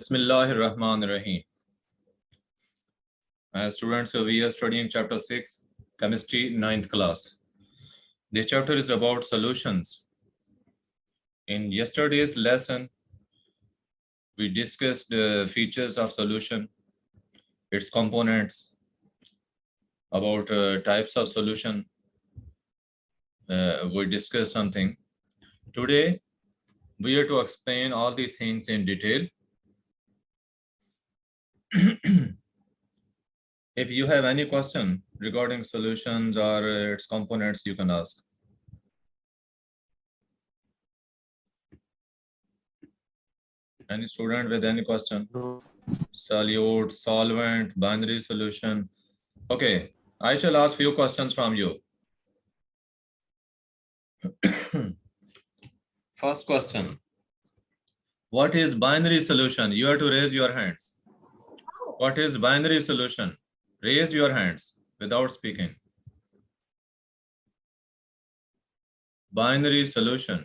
Bismillahirrahmanirrahim. Students, we are studying chapter 6, chemistry, 9th class. This chapter is about solutions. In yesterday's lesson, we discussed the features of solution, its components, about types of solution. We discussed something. Today, we are to explain all these things in detail. If you have any question regarding solutions or its components, you can ask. Any student with any question? Solute, solvent, binary solution. Okay, I shall ask few questions from you. First question. What is binary solution? You have to raise your hands. What is binary solution? Raise your hands without speaking. Binary solution.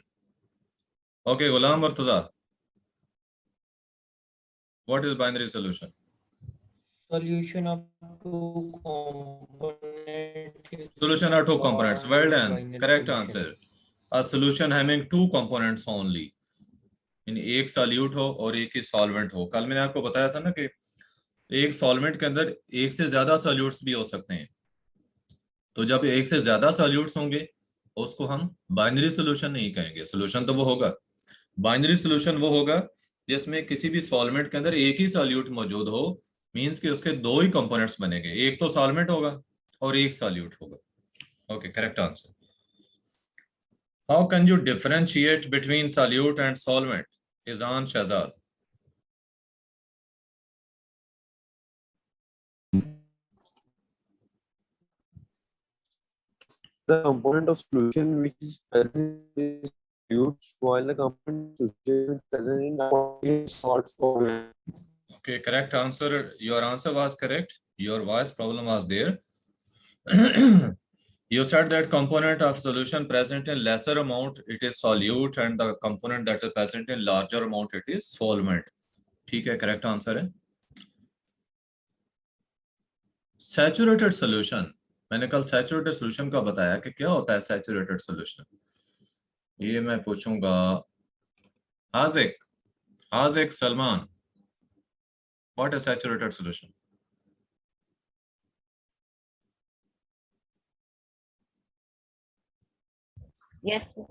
Okay, Ghulam Murtaza. What is binary solution? Solution of two components. Solution of two components. Well done. Correct answer. A solution having two components only. इन एक solute हो और एक ही solvent हो. कल मैंने आपको बताया था ना कि एक सॉल्वेंट के अंदर एक से ज्यादा सॉल्यूट्स भी हो सकते हैं. तो जब एक से ज्यादा सॉल्यूट्स होंगे उसको हम बाइनरी सॉल्यूशन नहीं कहेंगे. सॉल्यूशन तो वो होगा, बाइनरी सॉल्यूशन वो होगा जिसमें किसी भी सॉल्वेंट के अंदर एक ही सॉल्यूट मौजूद हो. मींस कि उसके दो ही कंपोनेंट्स बनेंगे, एक तो सॉल्वेंट होगा और एक सॉल्यूट होगा. Okay, correct answer. How can you differentiate between solute and solvent? Izaan Shahzad. The component of solution which is present in solutes, while the component of solution is present in salt solvent. Okay, correct answer. Your answer was correct. Your voice problem was there. You said that component of solution present in lesser amount it is solute and the component that is present in larger amount it is solvent. ठीक है, correct answer है. Saturated solution. मैंने कल saturated solution का बताया कि क्या होता है सैचुरेटेड सोल्यूशन. ये मैं पूछूंगा Hazik Salman. What is saturated solution? Yes, sir.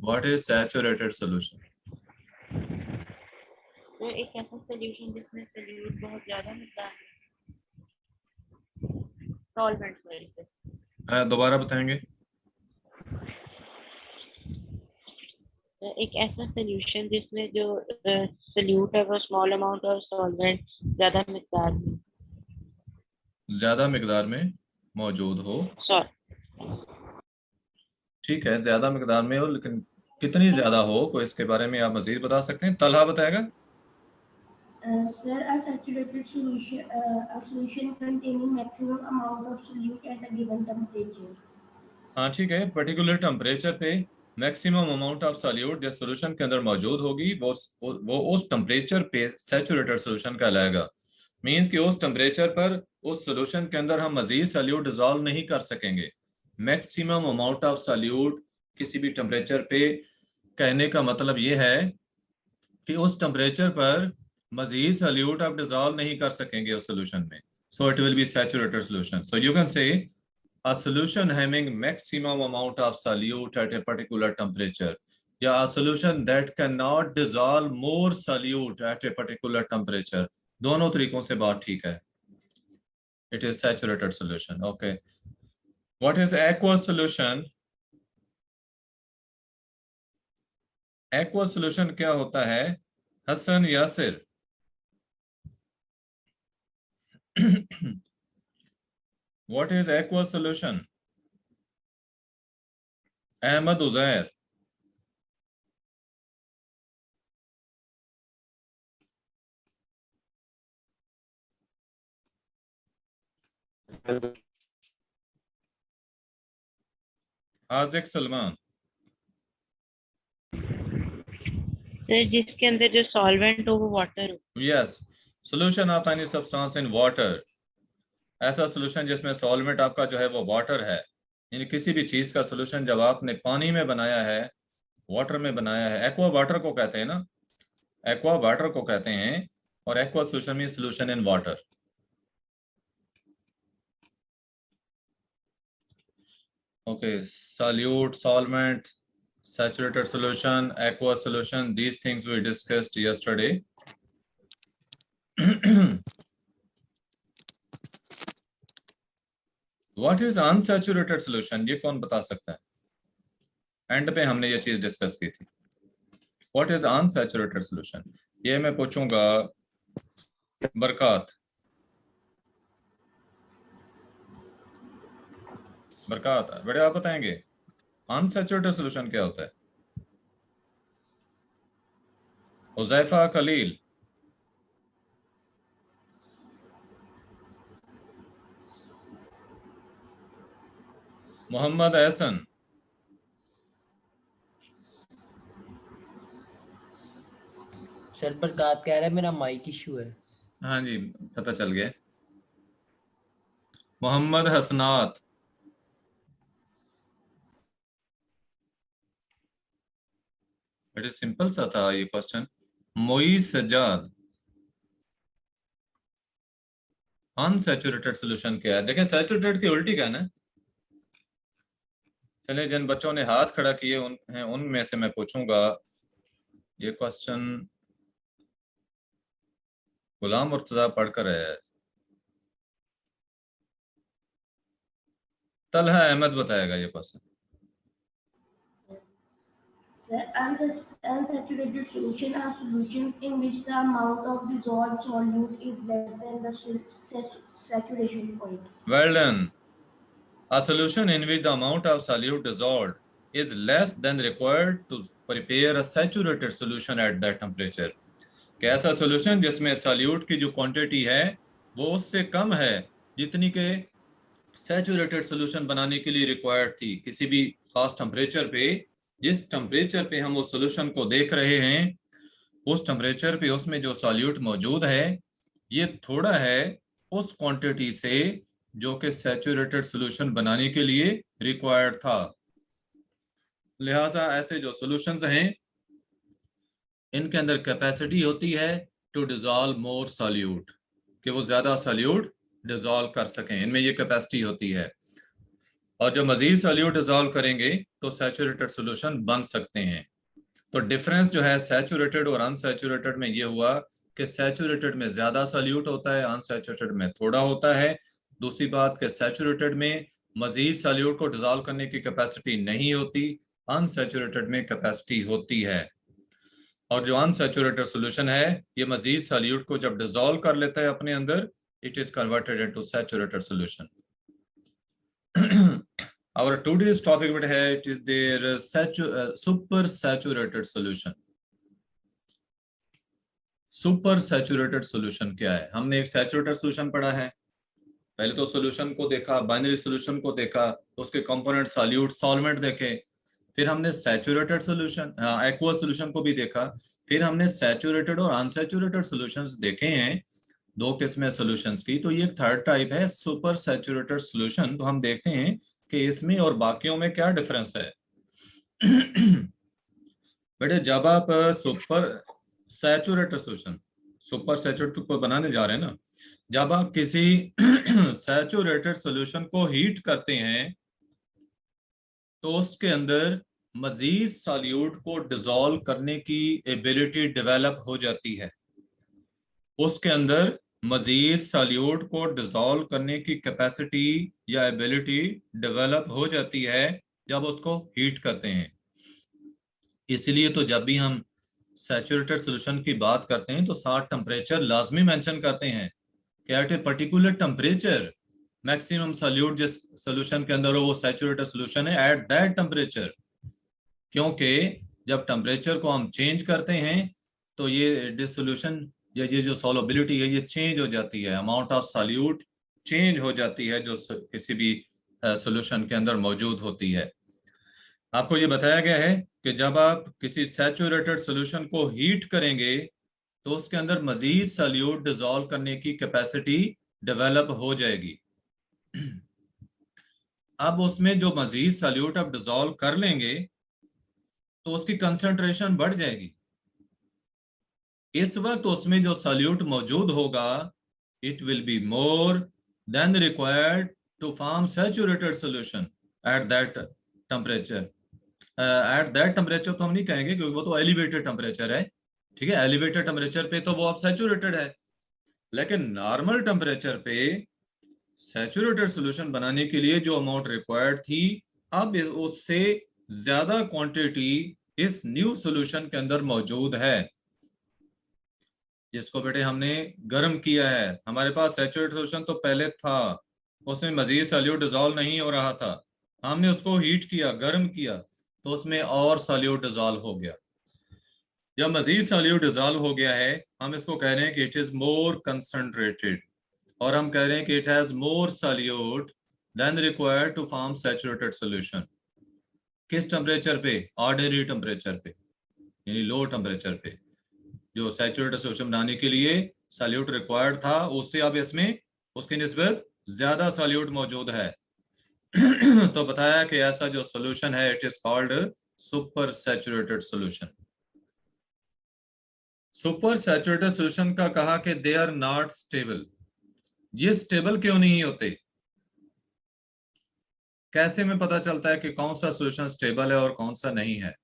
What is saturated solution? तो एक ऐसा सोल्यूशन जिसमें सोल्यूट बहुत ज्यादा मिलता है. सॉल्वेंट से. दोबारा बताएंगे. एक ऐसा सोल्यूशन जिसमें जो सोल्यूट है वो स्मॉल अमाउंट और सॉल्वेंट ज्यादा मिकदार में मौजूद हो. सॉरी. ठीक है, ज्यादा मिकदार में हो, लेकिन कितनी ज्यादा हो कोई इसके बारे में आप मजीद बता सकते हैं? तलहा बताएगा. Sir, a saturated solution, a solution containing maximum amount of solute at a given temperature. हाँ ठीक है, पर्टिकुलर टेम्परेचर पे मैक्सिमम अमाउंट ऑफ सॉल्यूट जिस सॉल्यूशन के अंदर मौजूद होगी वो उस टेम्परेचर पे सैचुरेटेड सॉल्यूशन कहलाएगा. मींस कि उस टेम्परेचर पर उस सॉल्यूशन के अंदर हम मजीद सॉल्यूट डिसॉल्व नहीं कर सकेंगे. मैक्सिमम अमाउंट ऑफ सॉल्यूट किसी भी टेम्परेचर पे कहने का मतलब ये है कि उस टेम्परेचर पर मजीद सॉल्यूट आप डिसॉल्व नहीं कर सकेंगे उस सॉल्यूशन में. So it will B saturated solution. So you can say a solution having maximum amount of solute at a particular temperature. Yeah, a solution that cannot dissolve more solute at a particular temperature. दोनों तरीकों से बात ठीक है. It is saturated solution. Okay. What is aqueous solution? Aqueous solution क्या होता है? Hasan Yasir. What is aqueous solution? Ahmed Uzair. Hazik Salman. Sir जिसके अंदर जो सॉल्वेंट हो वो वाटर हो। Yes, solution of any substance in water, ऐसा सोल्यूशन जिसमें सॉल्वेंट आपका जो है वो वाटर है। यानी किसी भी चीज का सोल्यूशन जब आपने पानी में बनाया है, वाटर में बनाया है, एक्वा वाटर को कहते हैं ना, एक्वा वाटर को कहते हैं, और aqua solution mean solution in water. Okay, solute, solvent, saturated solution, aqua solution, these things we discussed yesterday. What is unsaturated solution? ये कौन बता सकता है? एंड पे हमने ये चीज डिस्कस की थी। What is unsaturated solution? ये मैं पूछूंगा बरकात। बरकात बेटे आप बताएंगे अनसैचुरेटेड सोल्यूशन क्या होता है? हुज़ैफा खलील, मोहम्मद एहसन, सर बरकात कह रहा है मेरा माइक इशू है। हाँ जी पता चल गया। मोहम्मद हसनात, बड़े सिंपल सा था ये question. Moiz Sajjad, unsaturated solution क्या है? देखें सैचुरेटेड की उल्टी क्या है। चले जिन बच्चों ने हाथ खड़ा किए उनमें से मैं पूछूंगा ये क्वेश्चन। गुलाम मुर्तजा पढ़कर है। तलहा अहमद बताएगा ये question. The unsaturated solution are solutions in which the amount of dissolved solute is less than the saturation point. Well done. A solution in which the amount of solute dissolved is less than required to prepare a saturated solution at that temperature. कि ऐसा solution जिसमें solute की जो quantity है वो उससे कम है जितनी के सैचुरेटेड सोल्यूशन बनाने के लिए रिक्वायर्ड थी किसी भी खास टेम्परेचर पे। जिस टेम्परेचर पे हम उस सोल्यूशन को देख रहे हैं उस टेम्परेचर पे उसमें जो सॉल्यूट मौजूद है ये थोड़ा है उस क्वांटिटी से जो कि सैचुरेटेड सोल्यूशन बनाने के लिए रिक्वायर्ड था। लिहाजा ऐसे जो सॉल्यूशंस हैं इनके अंदर कैपेसिटी होती है टू डिजॉल्व मोर सॉल्यूट, कि वो ज्यादा सॉल्यूट डिजॉल्व कर सकें, इनमें ये कैपेसिटी होती है। और जो मजीद सॉल्यूट डिजॉल्व करेंगे तो सैचुरेटेड सोल्यूशन बन सकते हैं। तो डिफरेंस जो है सैचुरेटेड और अनसैचुरेटेड में ये हुआ कि सैचुरेटेड में ज्यादा सॉल्यूट होता है, अनसैचुरेटेड में थोड़ा होता है। दूसरी बात कि सैचुरेटेड में मजीद सॉल्यूट को डिजॉल्व करने की कैपेसिटी नहीं होती, अनसैचुरेटेड में कैपेसिटी होती है। और जो अनसैचुरेटेड सोल्यूशन है ये मजीद सॉल्यूट को जब डिसॉल्व कर लेता है अपने अंदर, it is converted into saturated solution. our today's topic would है it is their super saturated solution। Super saturated solution क्या है? हमने एक सैचुरेटेड सोल्यूशन पढ़ा है, पहले तो सोल्यूशन को देखा, बाइनरी सोल्यूशन को देखा, उसके कंपोनेंट सॉल्यूट सॉल्वेंट देखे, फिर हमने सैचुरेटेड सोल्यूशन एक्वा सोल्यूशन को भी देखा, फिर हमने सैचुरेटेड और अनसैचुरेटेड सॉल्यूशंस देखे हैं, दो किस्में सॉल्यूशंस की। तो ये थर्ड टाइप है सुपर सैचुरेटेड सॉल्यूशन। तो हम देखते हैं कि इसमें और बाकियों में क्या डिफरेंस है। बेटे जब आप super saturated solution super saturated को बनाने जा रहे हैं ना, जब आप किसी सैचुरेटेड सॉल्यूशन को हीट करते हैं तो उसके अंदर मजीद सॉल्यूट को डिसॉल्व करने की एबिलिटी डेवलप हो जाती है। उसके अंदर मजीद सॉल्यूट को डिसॉल्व करने की कैपेसिटी या एबिलिटी डेवलप हो जाती है जब उसको हीट करते हैं। इसलिए तो जब भी हम सैचुरेटेड सॉल्यूशन की बात करते हैं तो साथ टेम्परेचर लाजमी मेंशन करते हैं कि at a particular temperature maximum solute जिस सॉल्यूशन के अंदर हो वो सैचुरेटेड सॉल्यूशन है एट दैट टेम्परेचर। क्योंकि जब टेम्परेचर को हम चेंज करते हैं तो ये डिसोल्यूशन या ये जो सॉल्युबिलिटी है ये चेंज हो जाती है, अमाउंट ऑफ सॉल्यूट चेंज हो जाती है जो किसी भी सॉल्यूशन के अंदर मौजूद होती है। आपको ये बताया गया है कि जब आप किसी सैचुरेटेड सॉल्यूशन को हीट करेंगे तो उसके अंदर मजीद सॉल्यूट डिसॉल्व करने की कैपेसिटी डेवलप हो जाएगी। अब उसमें जो मजीद सॉल्यूट आप डिसॉल्व कर लेंगे तो उसकी कंसंट्रेशन बढ़ जाएगी। इस वक्त उसमें जो सॉल्यूट मौजूद होगा it will be more than required to form saturated solution at that temperature. At that temperature तो हम नहीं कहेंगे क्योंकि वो तो एलिवेटेड टेम्परेचर है, ठीक है। एलिवेटेड टेम्परेचर पे तो वो अब सैचुरेटेड है, लेकिन नॉर्मल टेम्परेचर पे सैचुरेटेड सॉल्यूशन बनाने के लिए जो अमाउंट रिक्वायर्ड थी अब उससे ज्यादा क्वांटिटी इस न्यू सॉल्यूशन के अंदर मौजूद है, जिसको बेटे हमने गर्म किया है। हमारे पास सैचुरेटेड सॉल्यूशन तो पहले था, उसमें मजीद सॉल्यूट डिसॉल्व नहीं हो रहा था, हमने उसको हीट किया, गर्म किया, तो उसमें और सॉल्यूट डिसॉल्व हो गया। जब मजीद सॉल्यूट डिसॉल्व हो गया है हम इसको कह रहे हैं कि इट इज मोर कंसंट्रेटेड, और हम कह रहे हैं कि it has more solute than required to form saturated solution. किस टेम्परेचर पे? ऑर्डिनरी टेम्परेचर पे, यानी लो टेम्परेचर पे। जो सैचुरेटेड सॉल्यूशन बनाने के लिए सॉल्यूट रिक्वायर्ड था उससे अब इसमें उसकी निस्बत ज्यादा सॉल्यूट मौजूद है। तो बताया कि ऐसा जो सॉल्यूशन है it is called super saturated solution. Super saturated solution का कहा कि दे आर नॉट स्टेबल। ये स्टेबल क्यों नहीं होते? कैसे में पता चलता है कि कौन सा सॉल्यूशन स्टेबल है और कौन सा नहीं है?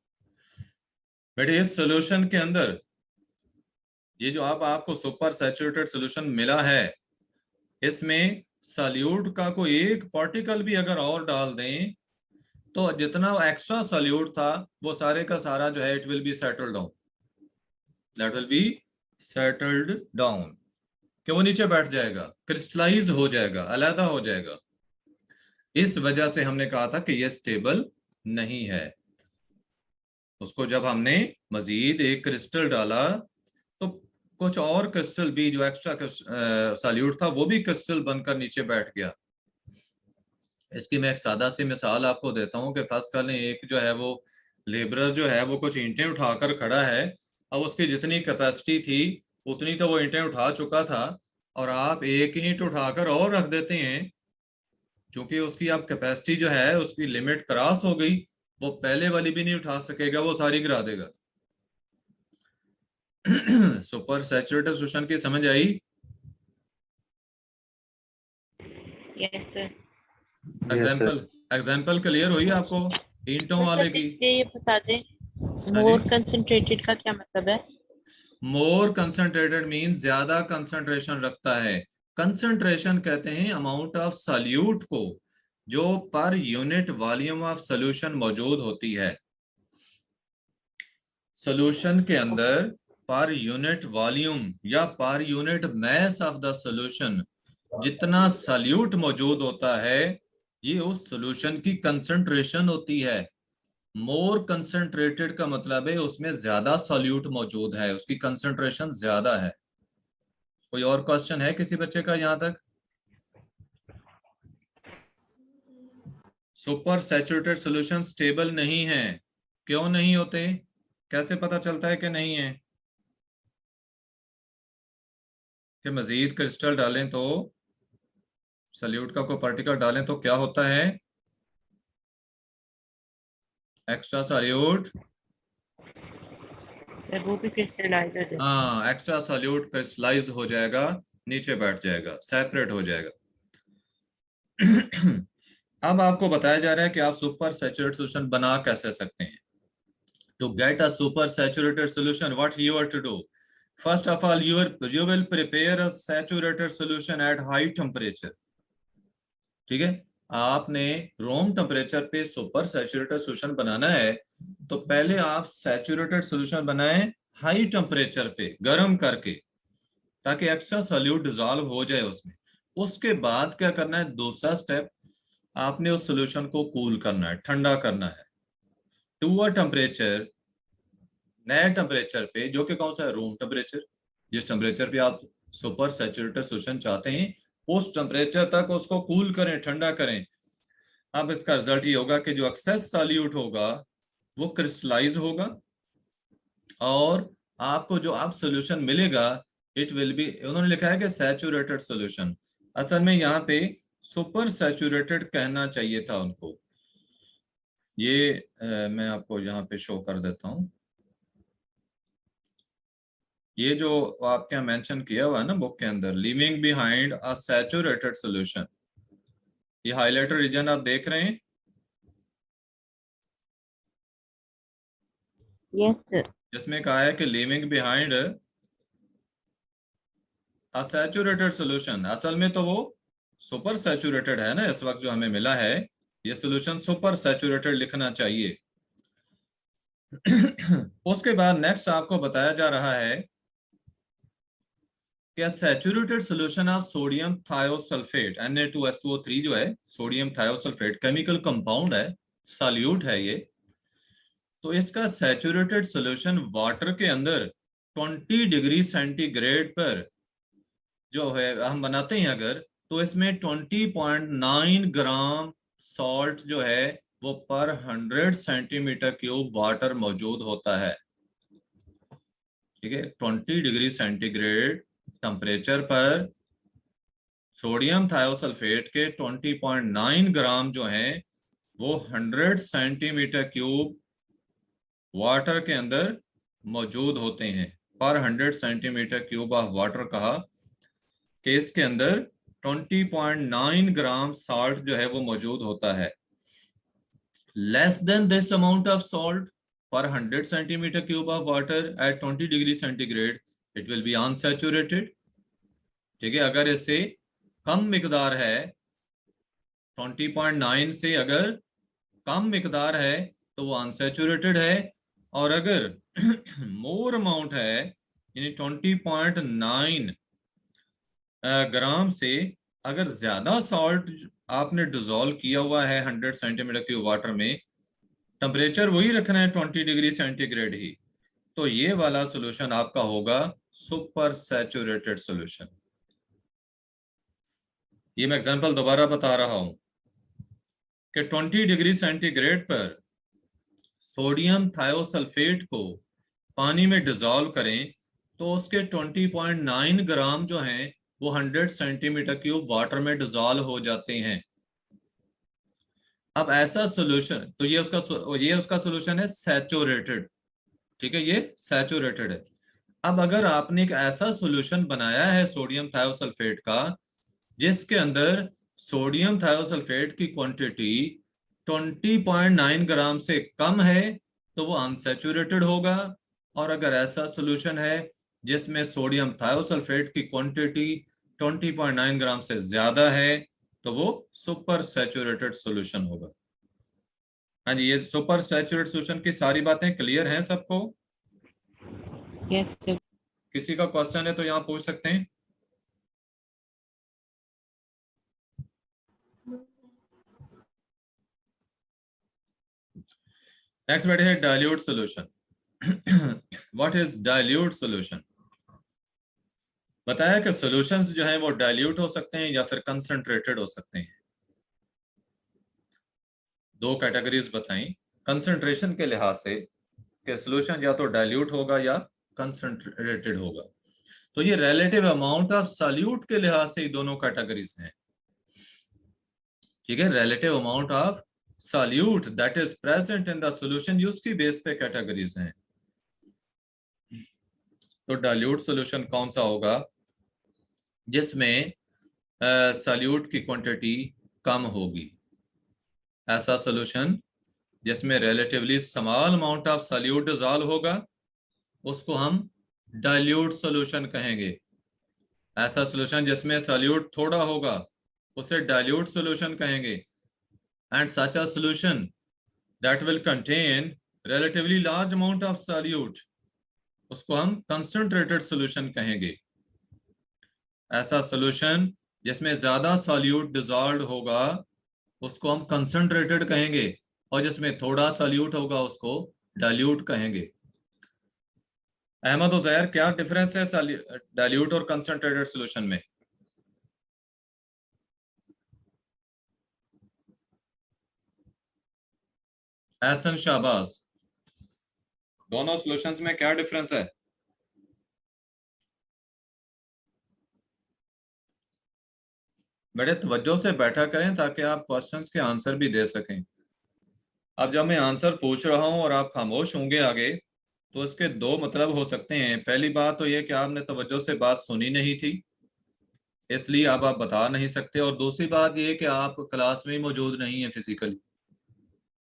बेटे इस सॉल्यूशन के अंदर ये जो आपको सुपर सैचुरेटेड सॉल्यूशन मिला है इसमें सॉल्यूट का कोई एक पार्टिकल भी अगर और डाल दें तो जितना एक्स्ट्रा सॉल्यूट था वो सारे का सारा जो है it will be settled down, that will be settled down, कि वो नीचे बैठ जाएगा, क्रिस्टलाइज्ड हो जाएगा, अलग हो जाएगा। इस वजह से हमने कहा था कि ये स्टेबल नहीं है। उसको जब हमने मजीद एक क्रिस्टल डाला तो कुछ और क्रिस्टल भी जो एक्स्ट्रा सॉल्यूट था वो भी क्रिस्टल बनकर नीचे बैठ गया। इसकी मैं एक सादा सी मिसाल आपको देता हूँ कि फर्स्ट कर लें एक जो है वो लेबरर जो है वो कुछ ईंटें उठाकर खड़ा है, अब उसकी जितनी कैपेसिटी थी उतनी तो वो ईंटें उठा चुका था, और आप एक ईंट उठाकर और रख देते हैं, क्योंकि उसकी अब कैपेसिटी जो है उसकी लिमिट क्रॉस हो गई, वो पहले वाली भी नहीं उठा सकेगा, वो सारी गिरा देगा। सुपर सैचुरेटेड सॉल्यूशन की समझ आई? Yes sir. एग्जाम्पल क्लियर हुई आपको ईंटों वाले की? ये बता दें मोर कंसंट्रेटेड का क्या मतलब है? मोर कंसंट्रेटेड मीन ज्यादा कंसंट्रेशन रखता है। कंसंट्रेशन कहते हैं अमाउंट ऑफ सॉल्यूट को जो per unit volume of solution मौजूद होती है। सॉल्यूशन के अंदर पर यूनिट वॉल्यूम या per unit mass of the solution जितना सॉल्यूट मौजूद होता है ये उस सॉल्यूशन की कंसंट्रेशन होती है। मोर कंसंट्रेटेड का मतलब है उसमें ज्यादा सॉल्यूट मौजूद है, उसकी कंसंट्रेशन ज्यादा है। कोई और क्वेश्चन है किसी बच्चे का यहां तक? सुपर सैचुरेटेड सॉल्यूशन स्टेबल नहीं है। क्यों नहीं होते? कैसे पता चलता है कि नहीं है? कि मजीद क्रिस्टल डालें तो सॉल्यूट का कोई पार्टिकल डालें तो क्या होता है? एक्स्ट्रा सॉल्यूट, वो भी क्रिस्टलाइज हो जाएगा। हाँ एक्स्ट्रा सॉल्यूट क्रिस्टलाइज हो जाएगा, नीचे बैठ जाएगा, सेपरेट हो जाएगा। अब आपको बताया जा रहा है कि आप सुपर सैचुरेटेड सॉल्यूशन बना कैसे सकते हैं। To get a super saturated solution, what you are to do? First of all, you will prepare a saturated solution at high temperature. ठीक है, आपने रूम टेम्परेचर पे सुपर सैचुरेटेड सॉल्यूशन बनाना है तो पहले आप सैचुरेटेड सॉल्यूशन बनाएं हाई टेम्परेचर पे गर्म करके, ताकि एक्स्ट्रा सॉल्यूट डिसॉल्व हो जाए उसमें। उसके बाद क्या करना है? दूसरा स्टेप, आपने उस सॉल्यूशन को कूल करना है, ठंडा करना है टू अ टेम्परेचर, नए टेम्परेचर पे, जो कि कौन सा है? Room temperature. जिस टेम्परेचर पे आप सुपर सैचुरेटेड सॉल्यूशन चाहते हैं उस टेम्परेचर तक उसको कूल करें, ठंडा करें। अब इसका रिजल्ट ये होगा कि जो एक्सेस सॉल्यूट होगा वो क्रिस्टलाइज होगा, और आपको जो अब सॉल्यूशन मिलेगा इट विल बी, उन्होंने लिखा है कि सैचुरेटेड सॉल्यूशन, असल में यहाँ पे सुपर सैचुरेटेड कहना चाहिए था उनको। ये मैं आपको यहाँ पे शो कर देता हूँ। ये जो आपके यहाँ मेंशन किया हुआ है ना बुक के अंदर, leaving behind a saturated solution, ये हाइलाइटर रीजन आप देख रहे हैं? Yes sir. जिसमें कहा है कि leaving behind a saturated solution, असल में तो वो सुपर सैचुरेटेड है ना, इस वक्त जो हमें मिला है ये सॉल्यूशन सुपर सैचुरेटेड लिखना चाहिए। उसके बाद नेक्स्ट आपको बताया जा रहा है कि saturated solution of sodium thiosulphate Na2SO3 जो है सोडियम थायोसल्फेट केमिकल कंपाउंड है, सॉल्यूट है ये, तो इसका सैचुरेटेड सॉल्यूशन वाटर के अंदर 20 डिग्री सेंटीग्रेड पर जो है हम बनाते हैं अगर, तो इसमें 20.9 ग्राम सॉल्ट जो है वो पर 100 सेंटीमीटर क्यूब वाटर मौजूद होता है। ठीक है, 20 डिग्री सेंटीग्रेड टेम्परेचर पर सोडियम थायोसल्फेट के 20.9 ग्राम जो हैं वो 100 सेंटीमीटर क्यूब वाटर के अंदर मौजूद होते हैं। पर 100 सेंटीमीटर क्यूब ऑफ वाटर कहा कि इसके अंदर 20.9 ग्राम सॉल्ट जो है वो मौजूद होता है। Less than this amount of salt पर 100 centimetre cube of water at 20 degree centigrade it will B unsaturated. ठीक है, अगर इससे कम मिकदार है 20.9 से अगर कम मिकदार है तो वो अनसैचुरेटेड है, और अगर मोर अमाउंट है यानी 20.9 ग्राम से अगर ज्यादा सॉल्ट आपने डिसॉल्व किया हुआ है 100 सेंटीमीटर क्यूब वाटर में, टेम्परेचर वही रखना है 20 डिग्री सेंटीग्रेड ही, तो ये वाला सॉल्यूशन आपका होगा सुपर सैचुरेटेड सॉल्यूशन। ये मैं एग्जांपल दोबारा बता रहा हूं कि 20 डिग्री सेंटीग्रेड पर सोडियम थायोसल्फेट को पानी में डिसॉल्व करें तो उसके 20.9 ग्राम जो हैं वो 100 सेंटीमीटर क्यूब वाटर में डिसॉल्व हो जाते हैं। अब ऐसा सॉल्यूशन, तो ये उसका सॉल्यूशन है सैचुरेटेड। ठीक है, ये सैचुरेटेड है। अब अगर आपने एक ऐसा सॉल्यूशन बनाया है सोडियम थायोसल्फेट का जिसके अंदर सोडियम थायोसल्फेट की क्वांटिटी 20.9 ग्राम से कम है तो वो अनसैचुरेटेड होगा, और अगर ऐसा सॉल्यूशन है जिसमें सोडियम थायोसल्फेट की क्वांटिटी 20.9 ग्राम से ज्यादा है तो वो सुपर सैचुरेटेड सॉल्यूशन होगा। हाँ जी, ये सुपर सैचुरेटेड सॉल्यूशन की सारी बातें क्लियर हैं सबको? Yes sir. किसी का क्वेश्चन है तो यहाँ पूछ सकते हैं। नेक्स्ट बैठे है dilute solution. What is dilute solution? बताया कि सॉल्यूशंस जो है वो डाइल्यूट हो सकते हैं या फिर कंसंट्रेटेड हो सकते हैं। दो कैटेगरीज बताई कंसंट्रेशन के लिहाज से कि सॉल्यूशन या तो डाइल्यूट होगा या कंसंट्रेटेड होगा। तो ये रिलेटिव अमाउंट ऑफ सॉल्यूट के लिहाज से दोनों कैटेगरीज हैं। ठीक है, relative amount of solute that is present in the solution, ये उसकी बेस पे कैटेगरीज हैं। तो डाइल्यूट सॉल्यूशन कौन सा होगा? जिसमें सॉल्यूट की क्वांटिटी कम होगी। ऐसा सॉल्यूशन जिसमें relatively small amount of solute dissolve होगा उसको हम डाइल्यूट सॉल्यूशन कहेंगे। ऐसा सॉल्यूशन जिसमें सॉल्यूट थोड़ा होगा उसे डाइल्यूट सॉल्यूशन कहेंगे। And such a solution that will contain relatively large amount of solute उसको हम कंसंट्रेटेड सॉल्यूशन कहेंगे। ऐसा सॉल्यूशन जिसमें ज्यादा सॉल्यूट डिसॉल्व होगा उसको हम कंसंट्रेटेड कहेंगे, और जिसमें थोड़ा सॉल्यूट होगा उसको डाइल्यूट कहेंगे। अहमद उजैर, क्या डिफरेंस है डाइल्यूट और कंसंट्रेटेड सॉल्यूशन में? एहसन शाहबाज, दोनों सॉल्यूशंस में क्या डिफरेंस है? बड़े तवज्जो से बैठा करें ताकि आप क्वेश्चंस के आंसर भी दे सकें। अब जब मैं आंसर पूछ रहा हूं और आप खामोश होंगे आगे, तो इसके दो मतलब हो सकते हैं। पहली बात तो ये कि आपने तवज्जो से बात सुनी नहीं थी, इसलिए अब आप बता नहीं सकते, और दूसरी बात ये कि आप क्लास में ही मौजूद नहीं है फिजिकली।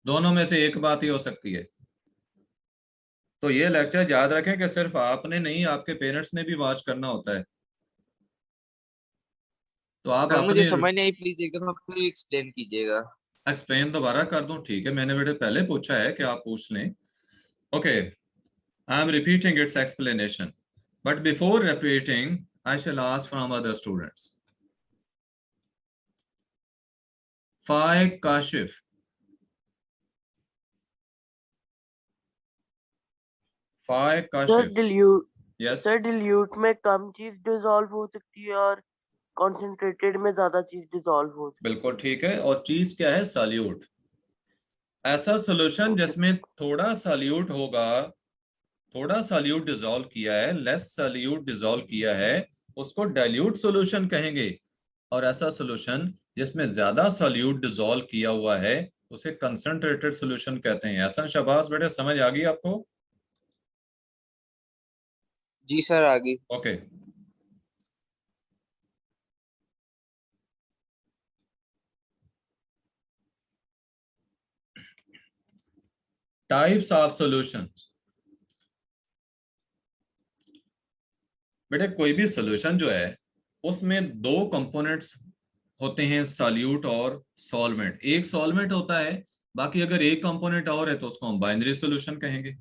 दोनों में से एक बात ही हो सकती है। तो ये लेक्चर याद रखें कि सिर्फ आपने नहीं, आपके पेरेंट्स ने भी वॉच करना होता है। तो आप सर मुझे अपने समझ नहीं आई, प्लीज एक दफा फिर एक्सप्लेन कीजिएगा। एक्सप्लेन दोबारा कर दूं? ठीक है, मैंने बेटे पहले पूछा है कि आप पूछ लें। Okay, I am repeating it's explanation, but before repeating I shall ask from other students. Faik Kashif. Faik sir Kashif. Dilute Yes. Sir dilute में कम चीज डिसॉल्व हो सकती है और कॉन्सेंट्रेटेड में ज्यादा चीज डिसॉल्व हो सकती बिल्कुल ठीक है। और चीज क्या है? सॉल्यूट। ऐसा सोल्यूशन जिसमें थोड़ा सॉल्यूट होगा, थोड़ा सॉल्यूट डिसॉल्व किया है, लेस सॉल्यूट डिसॉल्व किया है, उसको डाइल्यूट सॉल्यूशन कहेंगे। और ऐसा सॉल्यूशन जिसमें ज्यादा सॉल्यूट डिसॉल्व किया हुआ है, उसे कंसंट्रेटेड सॉल्यूशन कहते हैं। ऐसा शाबाश बेटे, समझ आ गई आपको? जी सर, आगे। ओके। Types of solutions. बेटे कोई भी सॉल्यूशन जो है उसमें दो कंपोनेंट्स होते हैं, सॉल्यूट और सॉल्वेंट। एक सॉल्वेंट होता है, बाकी अगर एक कंपोनेंट और है तो उसको हम बाइनरी सॉल्यूशन कहेंगे।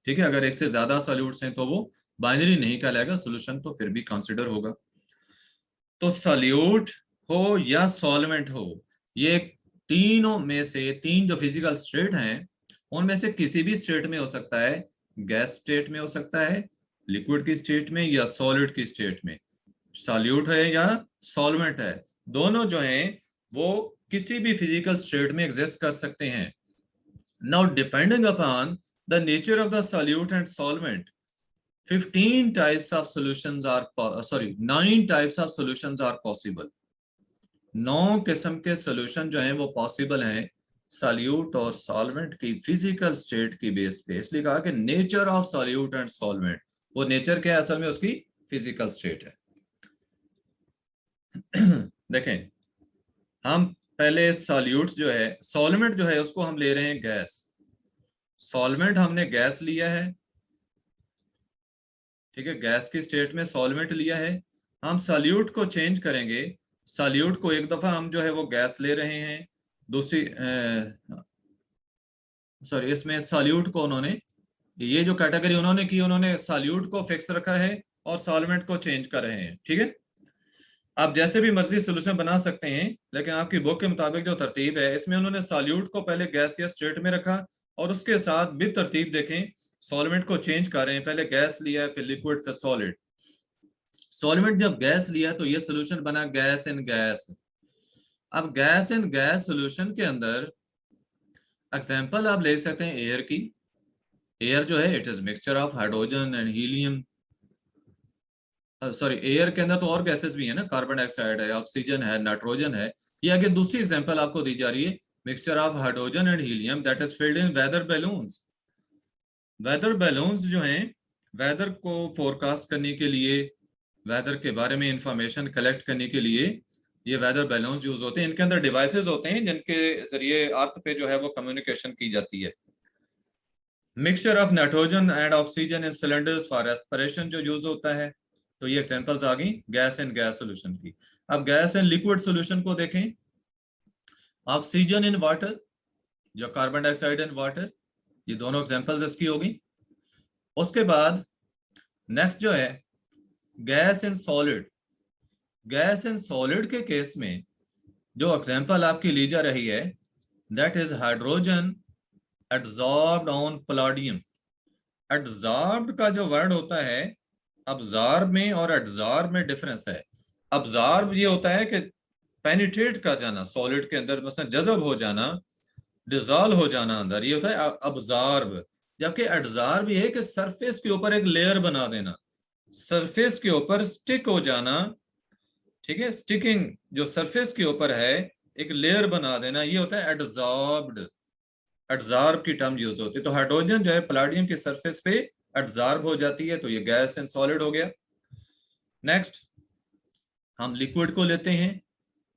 ठीक है, अगर एक से ज्यादा सॉल्यूट्स हैं तो वो बाइनरी नहीं कहलाएगा, सॉल्यूशन तो फिर भी कंसिडर होगा। तो सॉल्यूट हो या सॉल्वेंट हो, ये तीनों में से, तीन जो फिजिकल स्टेट हैं उनमें से किसी भी स्टेट में हो सकता है। गैस स्टेट में हो सकता है, लिक्विड की स्टेट में, या सॉलिड की स्टेट में। सॉल्यूट है या सॉल्वेंट है, दोनों जो हैं वो किसी भी फिजिकल स्टेट में एग्जिस्ट कर सकते हैं। Now depending upon the nature of the solute and solvent, 15 types of solutions are 9 types of solutions are possible। 9 किस्म के सॉल्यूशन जो हैं वो पॉसिबल हैं सॉल्यूट और सॉल्वेंट की फिजिकल स्टेट की बेस पे। इसलिए कहा कि nature of solute and solvent, वो नेचर क्या है असल में? उसकी फिजिकल स्टेट है। देखें, हम पहले सॉल्यूट जो है, सॉल्वेंट जो है उसको हम ले रहे हैं गैस। सॉल्वेंट हमने गैस लिया है, ठीक है, गैस की स्टेट में सॉल्वेंट लिया है। हम सॉल्यूट को चेंज करेंगे। सॉल्यूट को एक दफा हम जो है वो गैस ले रहे हैं, दूसरी इसमें सॉल्यूट को उन्होंने, ये जो कैटेगरी उन्होंने की, उन्होंने सॉल्यूट को फिक्स रखा है और सॉल्वेंट को चेंज कर रहे हैं। ठीक है, आप जैसे भी मर्जी सोल्यूशन बना सकते हैं, लेकिन आपकी बुक के मुताबिक जो तरतीब है, इसमें उन्होंने सॉल्यूट को पहले गैस या स्टेट में रखा और उसके साथ भी तरतीब देखें, सॉल्वेंट को चेंज कर रहे हैं। पहले गैस लिया, फिर लिक्विड से सॉलिड। सॉल्वेंट जब गैस लिया तो ये सोल्यूशन बना गैस इन गैस। अब गैस इन गैस सोल्यूशन के अंदर एग्जांपल आप ले सकते हैं एयर की। एयर जो है it is mixture of hydrogen and helium. Air के अंदर तो और गैसेस भी है ना, कार्बन डाइऑक्साइड है, ऑक्सीजन है, नाइट्रोजन है। ये आगे दूसरी एग्जांपल आपको दी जा रही है, mixture of hydrogen and helium that is filled in weather balloons. Weather balloons जो हैं, वेदर को फोरकास्ट करने के लिए, वेदर के बारे में इंफॉर्मेशन कलेक्ट करने के लिए ये वेदर बैलून्स यूज होते हैं। इनके अंदर डिवाइसेस होते हैं जिनके जरिए अर्थ पे जो है वो कम्युनिकेशन की जाती है। Mixture of nitrogen and oxygen in cylinders for respiration जो यूज होता है। तो ये एग्जांपल्स आ गई गैस एंड गैस सॉल्यूशन की। अब गैस एंड लिक्विड सॉल्यूशन को देखें, ऑक्सीजन इन वाटर, जो कार्बन डाइऑक्साइड इन वाटर, ये दोनों एग्जांपल्स इसकी होगी। उसके बाद नेक्स्ट जो है gas in solid. Gas in solid के केस में जो एग्जांपल आपकी ली जा रही है that is hydrogen adsorbed on Palladium. Adsorbed का जो वर्ड होता है, अब्जॉर्ब में और एड्सॉर्ब में डिफरेंस है। अब्जॉर्ब ये होता है कि पेनिट्रेट कर जाना सॉलिड के अंदर, मतलब जज़ब हो जाना। डिजॉल्व हो जाना अंदर, ये होता है अब्जॉर्ब। जबकि एडजॉर्ब ये है कि सरफेस के ऊपर एक लेयर बना देना, सरफेस के ऊपर स्टिक हो जाना, ठीक है, स्टिकिंग जो सरफेस के ऊपर है एक लेयर बना देना, ये होता है एडजॉर्ब्ड। एडजॉर्ब की टर्म यूज होती है। तो हाइड्रोजन जो है पलाडियम की सरफेस पे एडजॉर्ब हो जाती है, तो ये गैस एंड सॉलिड हो गया। नेक्स्ट हम लिक्विड को लेते हैं।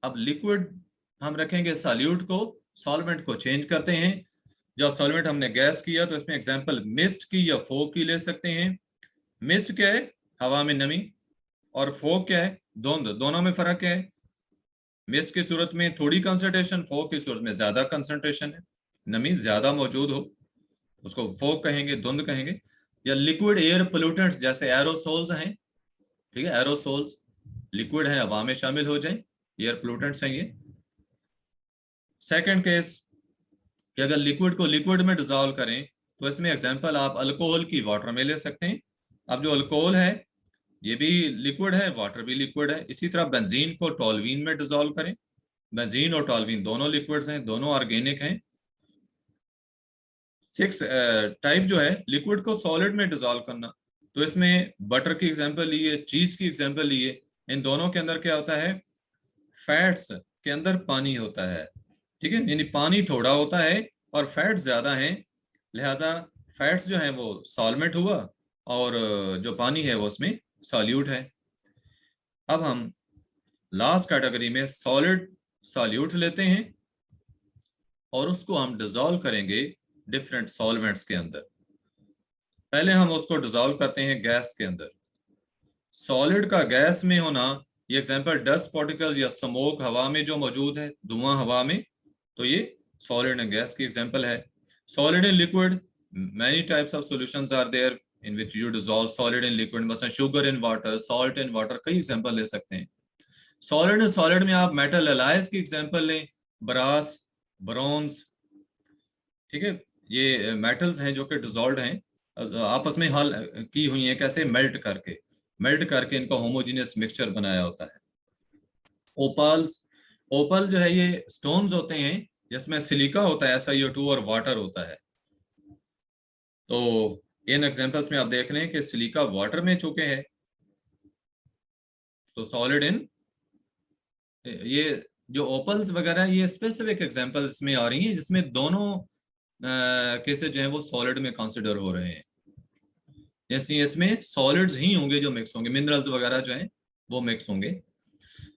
अब लिक्विड हम रखेंगे सॉल्यूट को, सॉल्वेंट को चेंज करते हैं। जब सॉल्वेंट हमने गैस किया तो इसमें एग्जांपल मिस्ट की या फोग की ले सकते हैं। मिस्ट क्या है? हवा में नमी, और फोग क्या है? धुंध। दोनों में फर्क क्या है? मिस्ट की सूरत में थोड़ी कंसंट्रेशन, फोग की सूरत में ज्यादा कंसंट्रेशन है, नमी ज्यादा मौजूद हो, उसको फोग कहेंगे, धुंध कहेंगे। या लिक्विड एयर पोल्यूटेंट्स जैसे एरोसोल्स हैं, ठीक है, एरोसोल्स लिक्विड है, हवा में शामिल हो जाएं, एयर पोल्यूटेंट्स हैं ये। सेकंड केस कि अगर लिक्विड को लिक्विड में डिजोल्व करें तो इसमें एग्जांपल आप अल्कोहल की वाटर में ले सकते हैं। अब जो अल्कोहल है ये भी लिक्विड है, वाटर भी लिक्विड है। इसी तरह बेंजीन को टॉल्वीन में डिजोल्व करें, बेंजीन और टॉल्वीन दोनों लिक्विड्स हैं, दोनों ऑर्गेनिक हैं। 6 टाइप जो है लिक्विड को सॉलिड में डिजोल्व करना, तो इसमें बटर की एग्जांपल लिए, चीज की एग्जांपल लिए। इन दोनों के अंदर क्या होता है? फैट्स के अंदर पानी होता है, ठीक है, यानी पानी थोड़ा होता है और फैट्स ज्यादा हैं, लिहाजा फैट्स जो है वो सॉल्वेंट हुआ और जो पानी है वो उसमें सॉल्यूट है। अब हम लास्ट कैटेगरी में सॉलिड सॉल्यूट लेते हैं और उसको हम डिजोल्व करेंगे डिफरेंट सॉल्वेंट्स के अंदर। पहले हम उसको डिजोल्व करते हैं गैस के अंदर। सॉलिड का गैस में होना, ये एग्जांपल डस्ट पार्टिकल्स या स्मोक हवा में जो मौजूद है, धुआं हवा में, तो ये सॉलिड एंड गैस की एग्जांपल है। Solid and liquid, many types of solutions are there in which you dissolve solid in liquid, मसलन sugar in water, salt in water, कई एग्जांपल ले सकते हैं। सॉलिड एंड सॉलिड में आप मेटल एलाइज की एग्जांपल लें, ब्रास, ब्रॉन्ज, ठीक है, ये मेटल्स हैं जो कि डिजॉल्व हैं, आपस में हल की हुई हैं, कैसे? मेल्ट करके इनका होमोजेनियस मिक्सचर बनाया होता है। ओपल्स, ओपल जो है ये स्टोन्स होते हैं जिसमें सिलिका होता है, SiO2 और वाटर होता है। तो इन एग्जांपल्स में आप देख रहे हैं कि सिलिका वाटर में चुके हैं, तो सॉलिड इन, ये जो ओपल्स वगैरह ये स्पेसिफिक एग्जांपल्स इसमें आ रही हैं जिसमें दोनों केसेस जो हैं वो सॉलिड में कंसिडर हो रहे हैं। इसलिए इसमें सॉलिड्स ही होंगे जो मिक्स होंगे, मिनरल्स वगैरह जो हैं वो मिक्स होंगे,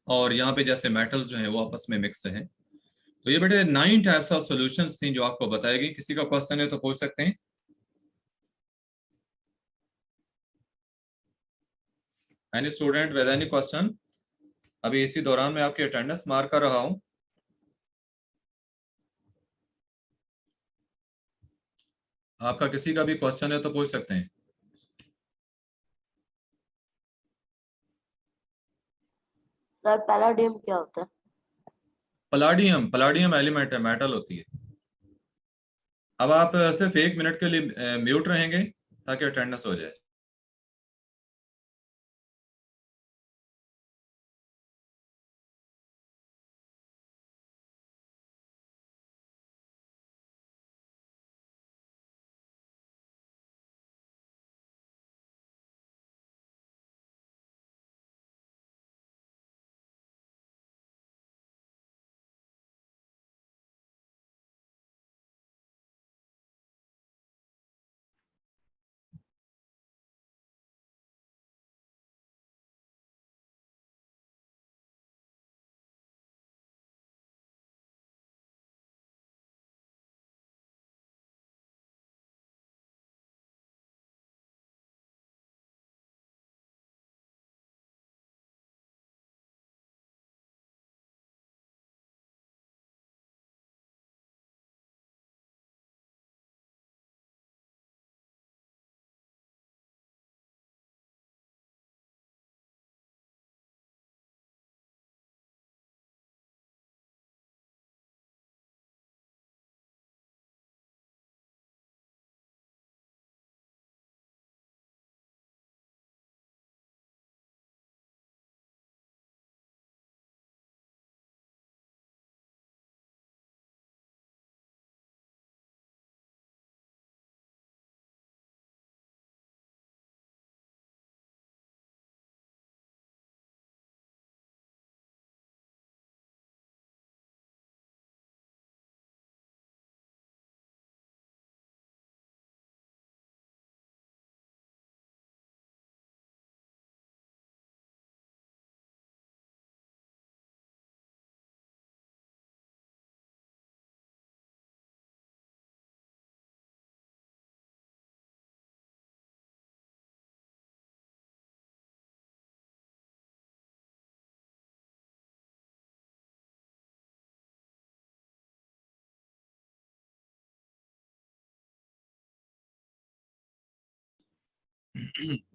और यहाँ पे जैसे मेटल्स जो हैं वो आपस में मिक्स हैं। तो ये बेटे 9 टाइप्स ऑफ सॉल्यूशंस थी जो आपको बताई गई। किसी का क्वेश्चन है तो पूछ सकते हैं। Any student with any question? अभी इसी दौरान मैं आपकी अटेंडेंस मार्क कर रहा हूं। आपका किसी का भी क्वेश्चन है तो पूछ सकते हैं। सर पैलाडियम क्या होता है? पलाडियम, पलाडियम एलिमेंट है, मेटल होती है। अब आप सिर्फ 1 मिनट के लिए म्यूट रहेंगे ताकि अटेंडेंस हो जाए।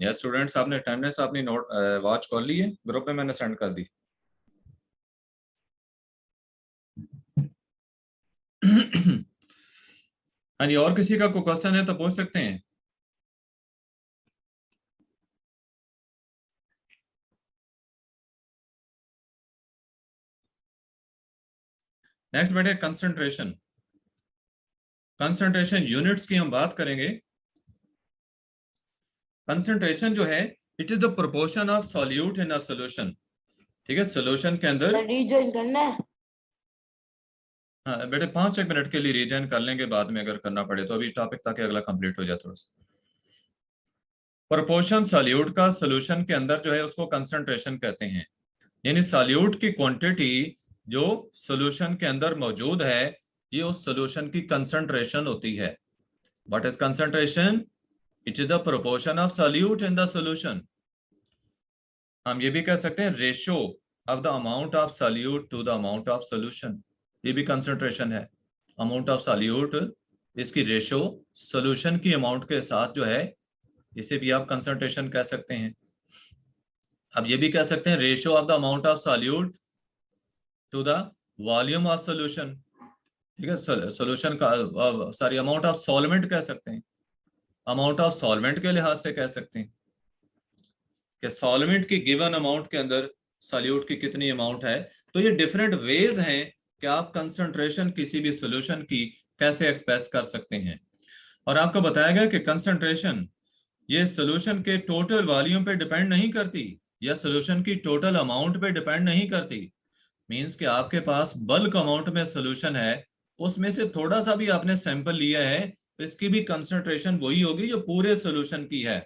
यस स्टूडेंट्स, आपने अटेंडेंस अपनी नोट वॉच कर ली है, ग्रुप में मैंने सेंड कर दी। हाँ जी, और किसी का कोई क्वेश्चन है तो पूछ सकते हैं। नेक्स्ट बेटे कंसंट्रेशन। कंसंट्रेशन यूनिट्स की हम बात करेंगे। कंसंट्रेशन जो है, it is the proportion of solute in a solution. ठीक है, सॉल्यूशन के अंदर। रीजॉइन करना है। हाँ बेटे 5 मिनट के लिए रीजन कर लेंगे, बाद में अगर करना पड़े तो, अभी टॉपिक ताकि अगला कंप्लीट हो जाए थोड़ा सा। प्रोपोर्शन सॉल्यूट का सॉल्यूशन के अंदर जो है उसको कंसंट्रेशन कहते हैं। यानी सॉल्यूट की क्वांटिटी जो सॉल्यूशन के अंदर मौजूद है, ये उस सॉल्यूशन की कंसंट्रेशन होती है। What is concentration? It is the proportion of solute in the solution. हम ये भी कह सकते हैं ratio of the amount of solute to the amount of solution. ये भी कंसंट्रेशन है। अमाउंट ऑफ सॉल्यूट, इसकी रेशियो सॉल्यूशन की अमाउंट के साथ जो है, इसे भी आप कंसंट्रेशन कह सकते हैं। अब ये भी कह सकते हैं ratio of the amount of solute to the volume of solution. ठीक है, सॉल्यूशन का सॉरी अमाउंट ऑफ सॉल्वेंट कह सकते हैं। अमाउंट ऑफ सॉल्वेंट के लिहाज से कह सकते हैं कि सॉल्वेंट की गिवन अमाउंट के अंदर सॉल्यूट की कितनी अमाउंट है। तो ये डिफरेंट वेज हैं कि आप कंसंट्रेशन किसी भी सॉल्यूशन की कैसे एक्सप्रेस कर सकते हैं। और आपको बताया गया कि कंसंट्रेशन ये सॉल्यूशन के टोटल वॉल्यूम पे डिपेंड नहीं करती, या सॉल्यूशन की टोटल अमाउंट पे डिपेंड नहीं करती। मींस कि आपके पास बल्क अमाउंट में सॉल्यूशन है, उसमें से थोड़ा सा भी आपने सैंपल लिया है तो इसकी भी कंसंट्रेशन वही होगी जो पूरे सॉल्यूशन की है।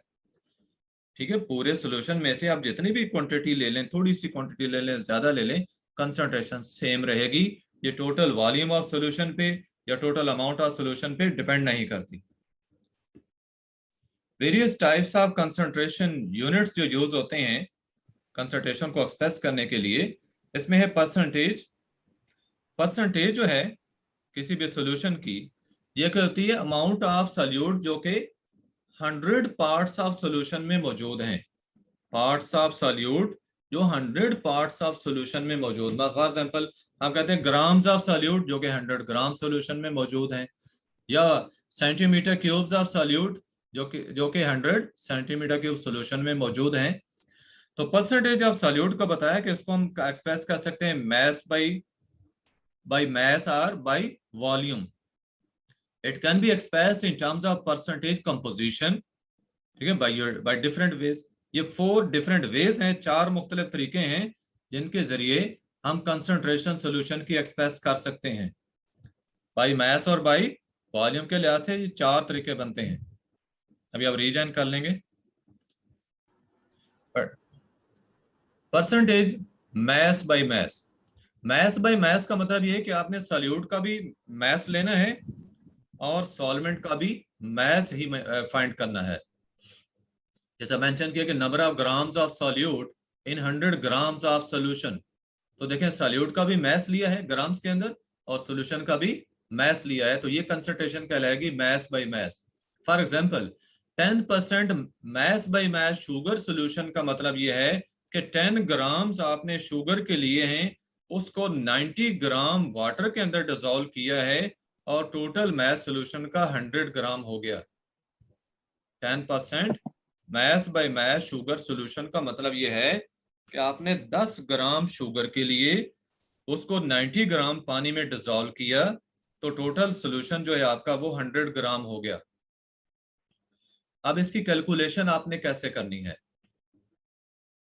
ठीक है, पूरे सॉल्यूशन में से आप जितनी भी क्वांटिटी ले लें, थोड़ी सी क्वांटिटी ले लें, ज्यादा ले लें, कंसंट्रेशन सेम रहेगी। ये टोटल वॉल्यूम ऑफ सॉल्यूशन पे या टोटल अमाउंट ऑफ सॉल्यूशन पे डिपेंड नहीं करती। Various types of concentration units जो यूज होते हैं कंसंट्रेशन को एक्सप्रेस करने के लिए, इसमें है परसेंटेज। परसेंटेज जो है किसी भी सॉल्यूशन की, ये क्या होती है? अमाउंट ऑफ सॉल्यूट जो कि 100 पार्ट्स ऑफ सॉल्यूशन में मौजूद हैं। पार्ट्स ऑफ सॉल्यूट जो 100 पार्ट्स ऑफ सॉल्यूशन में मौजूद है। फॉर एग्जांपल हम कहते हैं ग्राम्स ऑफ सॉल्यूट जो कि 100 ग्राम सॉल्यूशन में मौजूद हैं, या सेंटीमीटर क्यूब्स ऑफ सॉल्यूट जो कि 100 सेंटीमीटर क्यूब सॉल्यूशन में मौजूद हैं। तो परसेंटेज ऑफ सॉल्यूट को बताया कि इसको हम एक्सप्रेस कर सकते हैं मैस बाय मैस और by volume. It can be expressed in terms of percentage composition. ठीक है, बाय डिफरेंट वेज। ये 4 डिफरेंट वेज हैं, 4 मुख्तलिफ तरीके हैं जिनके जरिए हम कंसंट्रेशन सॉल्यूशन की एक्सप्रेस कर सकते हैं। बाय मैस और बाय वॉल्यूम के लिहाज से ये 4 तरीके बनते हैं। अभी आप रीजन कर लेंगे। Percentage mess by mess. Mess by mess का मतलब ये है कि आपने सॉल्यूट का भी मैस लेना है और सॉल्वेंट का भी मैस ही फाइंड करना है। जैसा मेंशन किया कि number of grams of solute in 100 grams of solution. तो देखें सॉल्यूट का भी मैस लिया है ग्राम्स के अंदर और सॉल्यूशन का भी मैस लिया है, तो ये कंसंट्रेशन कहलाएगी mass by mass. For example 10% mass by mass sugar solution का मतलब ये है कि 10 ग्राम्स आपने शुगर के लिए हैं, उसको 90 ग्राम वाटर के अंदर डिसॉल्व किया है और टोटल मैस सॉल्यूशन का 100 ग्राम हो गया। 10% mass by mass sugar solution का मतलब यह है कि आपने 10 ग्राम शुगर के लिए उसको 90 ग्राम पानी में डिसॉल्व किया, तो टोटल सॉल्यूशन जो है आपका वो 100 ग्राम हो गया। अब इसकी कैलकुलेशन आपने कैसे करनी है?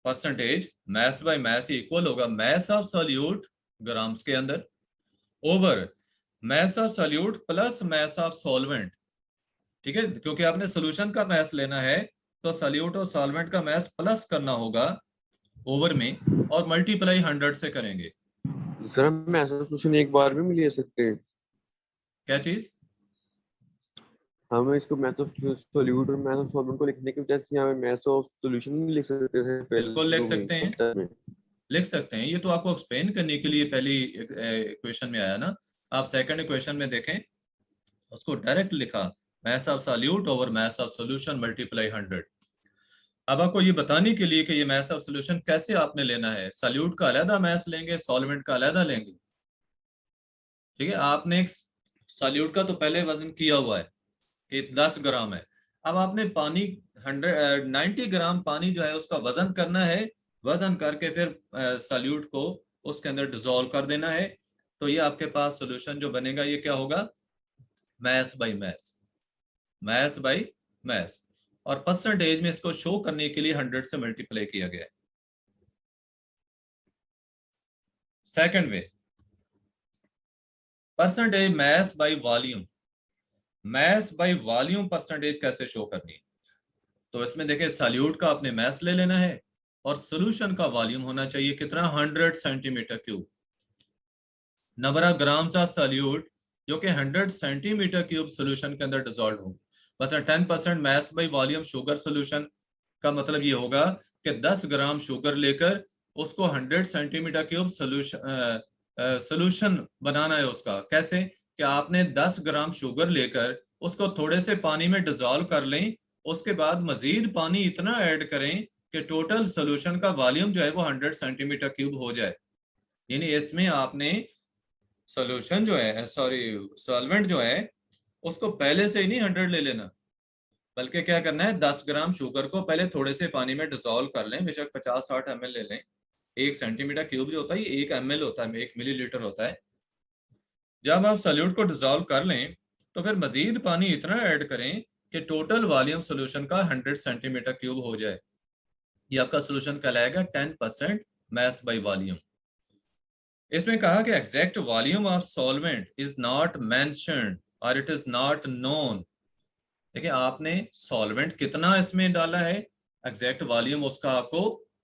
Percentage mess by mess equal होगा मैस ऑफ सॉल्यूट ग्राम्स के अंदर over mass of solute plus mass of solvent. ठीक है, क्योंकि आपने सॉल्यूशन का मैस लेना है तो सॉल्यूट और सॉल्वेंट का मैस प्लस करना होगा ओवर में और मल्टीप्लाई 100 से करेंगे। सर हम ऐसा सॉल्यूशन एक बार में ले सकते हैं? क्या चीज? हमें इसको मैथ ऑफ सॉल्यूट और मैथ ऑफ सॉल्वेंट को लिखने की वजह से हमें मैथ ऑफ सॉल्यूशन नहीं लिख सकते थे? बिल्कुल लिख सकते हैं, लिख सकते हैं। ये तो आपको एक्सप्लेन करने के लिए पहली इक्वेशन में आया ना। आप सेकंड इक्वेशन में देखें, उसको डायरेक्ट लिखा mass of solute over mass of solution multiply 100। अब आपको ये बताने के लिए कि ये मैस ऑफ सोल्यूशन कैसे आपने लेना है, सॉल्यूट का अलहदा मैस लेंगे, सॉल्वेंट का अलहदा लेंगे। ठीक है, आपने एक सॉल्यूट का तो पहले वजन किया हुआ है कि 10 ग्राम है। अब आपने पानी 90 ग्राम पानी जो है उसका वजन करना है, वजन करके फिर सॉल्यूट को उसके अंदर डिसॉल्व कर देना है। तो ये आपके पास सॉल्यूशन जो बनेगा ये क्या होगा, mass by mass, mass by mass. और परसेंटेज में इसको शो करने के लिए 100 से मल्टीप्लाई किया गया है। Second way, percentage mass by volume. Mass by volume percentage कैसे शो करनी है, तो इसमें देखिए सॉल्यूट का आपने मैस ले लेना है और सोल्यूशन का वॉल्यूम होना चाहिए कितना, 100 centimetre cube. Number of grams of solute जो कि 100 सेंटीमीटर क्यूब सोल्यूशन के अंदर डिसॉल्व होंगे। बस 10% mass by volume sugar solution का मतलब ये होगा कि 10 ग्राम शुगर लेकर उसको 100 सेंटीमीटर क्यूब सोल्यूशन बनाना है उसका। कैसे कि आपने 10 ग्राम शुगर लेकर उसको थोड़े से पानी में डिसॉल्व कर लें, उसके बाद मजीद पानी इतना ऐड करें कि टोटल सोल्यूशन का वॉल्यूम जो है वो 100 सेंटीमीटर क्यूब हो जाए। यानी इसमें आपने सोल्यूशन जो है, सॉरी सॉल्वेंट जो है उसको पहले से ही नहीं 100 ले लेना, बल्कि क्या करना है 10 ग्राम शुगर को पहले थोड़े से पानी में डिसॉल्व कर लें, बेशक 50-60 ml ले लें। 1 सेंटीमीटर क्यूब जो होता है 1 ml होता है, 1 मिलीलीटर होता है। जब आप सॉल्यूट को डिसॉल्व कर लें तो फिर मजीद पानी इतना ऐड करें कि टोटल वॉल्यूम सोल्यूशन का 100 सेंटीमीटर क्यूब हो जाए। ये आपका सोल्यूशन कहलाएगा 10% मैस बाई वॉल्यूम। इसमें कहा कि exact volume of solvent is not mentioned और इट इज नॉट नोन। देखिए आपने सॉल्वेंट कितना इसमें डाला है, एग्जैक्ट वॉल्यूम उसका आपको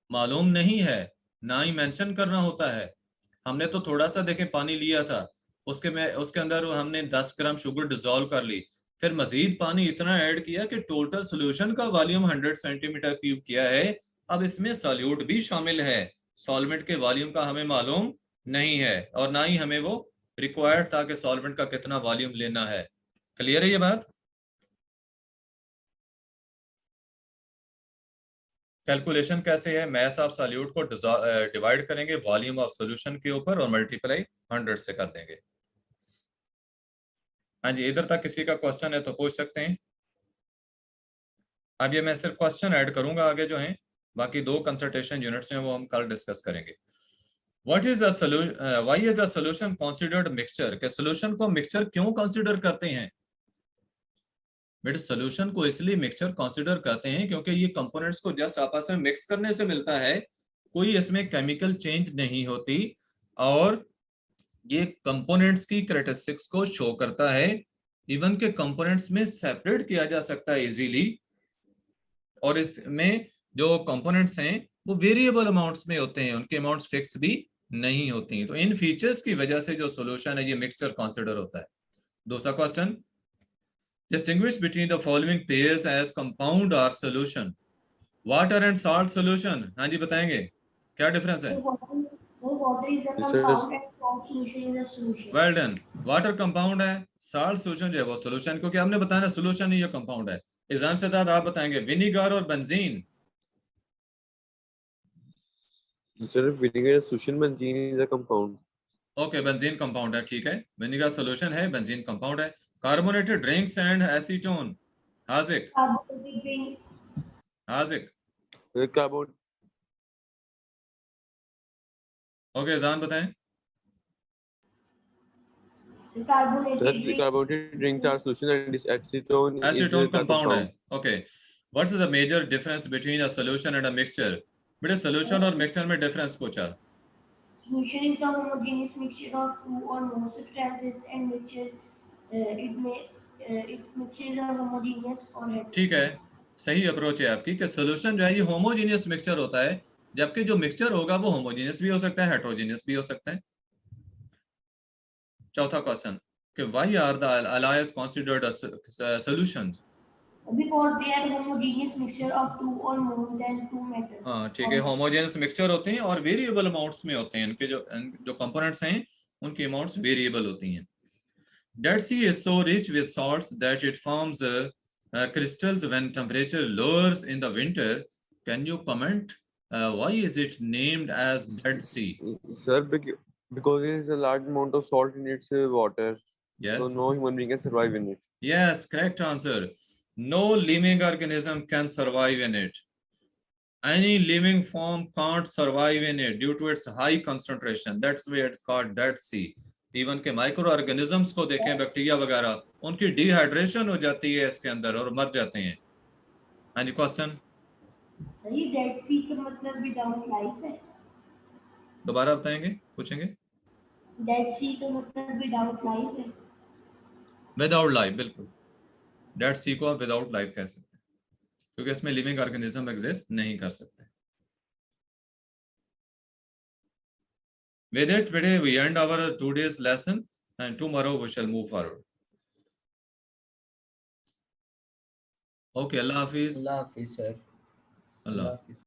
मालूम नहीं है, ना ही मेंशन करना होता है। हमने तो थोड़ा सा देखे पानी लिया था, उसके अंदर हमने 10 ग्राम शुगर डिसॉल्व कर ली, फिर मजीद पानी इतना ऐड किया कि टोटल सोल्यूशन का वॉल्यूम 100 सेंटीमीटर क्यूब किया है। अब इसमें सॉल्यूट भी शामिल है, सॉल्वेंट के वॉल्यूम का हमें मालूम नहीं है और ना ही हमें वो रिक्वायर्ड था कि सॉल्वेंट का कितना वॉल्यूम लेना है। क्लियर है ये बात? कैलकुलेशन कैसे है, मैस ऑफ सॉल्यूट को डिवाइड करेंगे वॉल्यूम ऑफ सॉल्यूशन के ऊपर और मल्टीप्लाई 100 से कर देंगे। हाँ जी, इधर तक किसी का क्वेश्चन है तो पूछ सकते हैं। अब ये मैं सिर्फ क्वेश्चन ऐड करूंगा आगे जो हैं, बाकी 2 कंसल्टेशन यूनिट्स हैं वो हम कल डिस्कस करेंगे। What is a solution, why is a solution considered mixture, के सॉल्यूशन को मिक्सचर क्यों कंसीडर करते हैं? बेटे सॉल्यूशन को इसलिए मिक्सचर कंसीडर करते हैं क्योंकि ये कंपोनेंट्स को जस्ट आपस में मिक्स करने से मिलता है, कोई इसमें केमिकल चेंज नहीं होती और ये कंपोनेंट्स की कैरेक्टरिस्टिक्स को शो करता है। इवन के कंपोनेंट्स में सेपरेट किया जा सकता है इजीली, और इसमें जो कंपोनेंट्स हैं वो वेरिएबल अमाउंट्स में होते हैं, उनके अमाउंट्स फिक्स भी नहीं होती हैं। तो इन फीचर्स की वजह से जो सॉल्यूशन है ये मिक्सचर कंसीडर होता है। दूसरा question, distinguish between the following pairs as compound or solution, water and salt solution। हाँ जी बताएंगे क्या डिफरेंस है? Water is a compound and salt solution is a solution. Well done, water compound है, salt solution जो है वो solution, क्योंकि आपने बताया सॉल्यूशन ही ये कंपाउंड है। एग्जाम के साथ आप बताएंगे विनेगर और बेंजीन। सिर्फ vinegar solution, benzene is a compound. Okay, benzene compound है, ठीक है, विनेगर सॉल्यूशन है, बेंजीन कंपाउंड है। Carbonated drinks and acetone, Hazik Carbonated drink. Hazik carbon. Okay जान बताएं। Carbonated drink. Carbonated drinks are solution and this acetone is acetone the compound है। compound. Okay, what's the major difference between a solution and a mixture? बेटे solution और mixture में difference पूछा। Solution is the homogeneous mixture of two or more substances and mixture it mixture is homogeneous or heterogeneous. ठीक है, सही approach है आपकी कि सॉल्यूशन जो है ये होमोजेनियस मिक्सचर होता है, जबकि जो मिक्सचर होगा वो होमोजेनियस भी हो सकता है, हेटेरोजेनियस भी हो सकता है। चौथा क्वेश्चन कि why are the alloys considered as solutions? Because they are homogeneous mixture of two or more than two metals. हाँ ठीक है, होमोजेनियस मिक्सचर होते हैं और वेरिएबल अमाउंट्स में होते हैं, इनके जो कंपोनेंट्स हैं उनकी अमाउंट्स वेरिएबल होती हैं। Dead Sea is so rich with salts that it forms crystals when temperature lowers in the winter Can you comment why is it named as Dead Sea? Sir, because there is a large amount of salt in its water, Yes. so no human being can survive in it. Yes, correct answer. No living organism can survive in it. Any living form can't survive in it due to its high concentration. That's why it's called Dead Sea. Even के microorganisms को देखें, bacteria वगैरह, उनकी dehydration हो जाती है इसके अंदर और मर जाते हैं. हाँ जी, क्वेश्चन सही, डेड सी का मतलब विदाउट लाइफ है. दोबारा बताएंगे, पूछेंगे. डेड सी का मतलब विदाउट लाइफ है. विदाउट लाइफ, बिल्कुल. डेड सी को आप विदाउट लाइफ कह सकते हैं क्योंकि इसमें लिविंग ऑर्गेनिज्म एग्जिस्ट नहीं कर सकते. With it, today we end our today's lesson, and tomorrow we shall move forward. Okay, Allah Hafiz. Allah Hafiz sir. Allah. Hafiz.